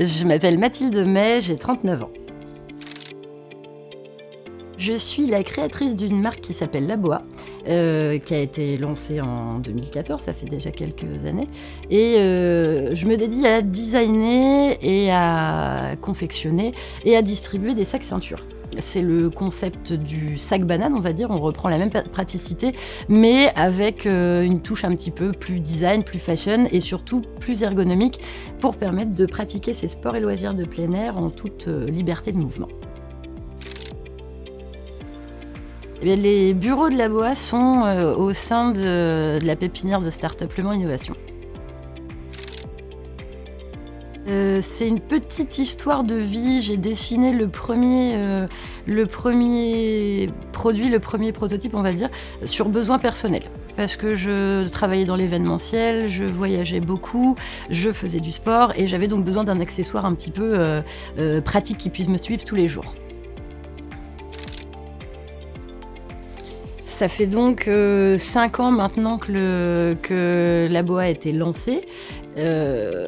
Je m'appelle Mathilde May, j'ai 39 ans. Je suis la créatrice d'une marque qui s'appelle Laboa, qui a été lancée en 2014, ça fait déjà quelques années. Et je me dédie à designer et à confectionner et à distribuer des sacs ceintures. C'est le concept du sac banane, on va dire. On reprend la même praticité, mais avec une touche un petit peu plus design, plus fashion et surtout plus ergonomique pour permettre de pratiquer ces sports et loisirs de plein air en toute liberté de mouvement. Eh bien, les bureaux de Laboa sont au sein de la pépinière de Startup Le Mans Innovation. C'est une petite histoire de vie. J'ai dessiné le premier produit, le premier prototype, on va dire, sur besoin personnel. Parce que je travaillais dans l'événementiel, je voyageais beaucoup, je faisais du sport et j'avais donc besoin d'un accessoire un petit peu pratique qui puisse me suivre tous les jours. Ça fait donc 5 ans maintenant que Laboa a été lancée.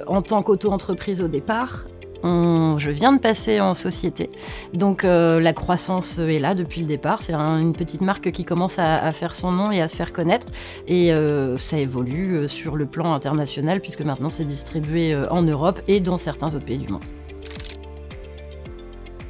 En tant qu'auto-entreprise au départ, je viens de passer en société. Donc la croissance est là depuis le départ. C'est une petite marque qui commence à faire son nom et à se faire connaître. Et ça évolue sur le plan international puisque maintenant c'est distribué en Europe et dans certains autres pays du monde.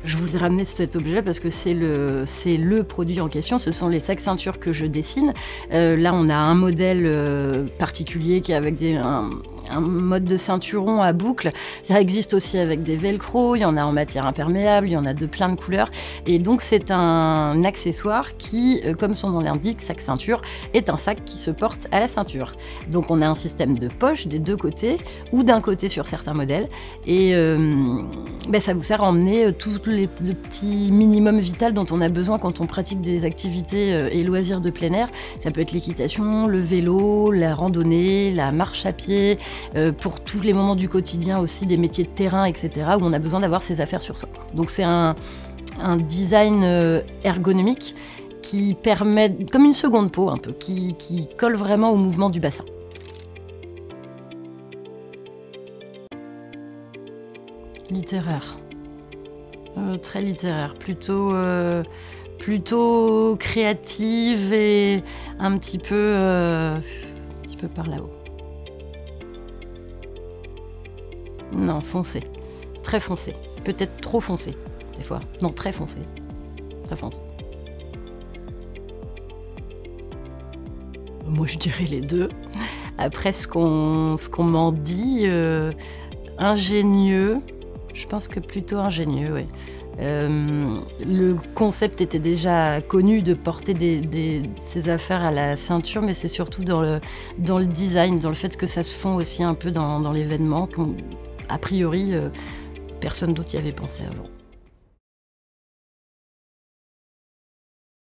Je vous ai ramené cet objet-là parce que c'est le produit en question. Ce sont les sacs ceintures que je dessine. Là, on a un modèle particulier qui est avec un mode de ceinturon à boucle. Ça existe aussi avec des velcro. Il y en a en matière imperméable. Il y en a de plein de couleurs. Et donc, c'est un accessoire qui, comme son nom l'indique, sac ceinture, est un sac qui se porte à la ceinture. Donc, on a un système de poche des deux côtés ou d'un côté sur certains modèles. Et ça vous sert à emmener le petit minimum vital dont on a besoin quand on pratique des activités et loisirs de plein air. Ça peut être l'équitation, le vélo, la randonnée, la marche à pied, pour tous les moments du quotidien aussi, des métiers de terrain, etc., où on a besoin d'avoir ses affaires sur soi. Donc c'est un design ergonomique qui permet, comme une seconde peau un peu, qui colle vraiment au mouvement du bassin. Littéraire. Très littéraire, plutôt créative et un petit peu par là-haut. Non, foncé, très foncé, peut-être trop foncé, des fois. Non, très foncé, ça fonce. Moi, je dirais les deux. Après, ce qu'on m'en dit, ingénieux. Je pense que plutôt ingénieux, oui. Le concept était déjà connu de porter ces affaires à la ceinture, mais c'est surtout dans le design, dans le fait que ça se fond aussi un peu dans l'événement. A priori, personne d'autre y avait pensé avant.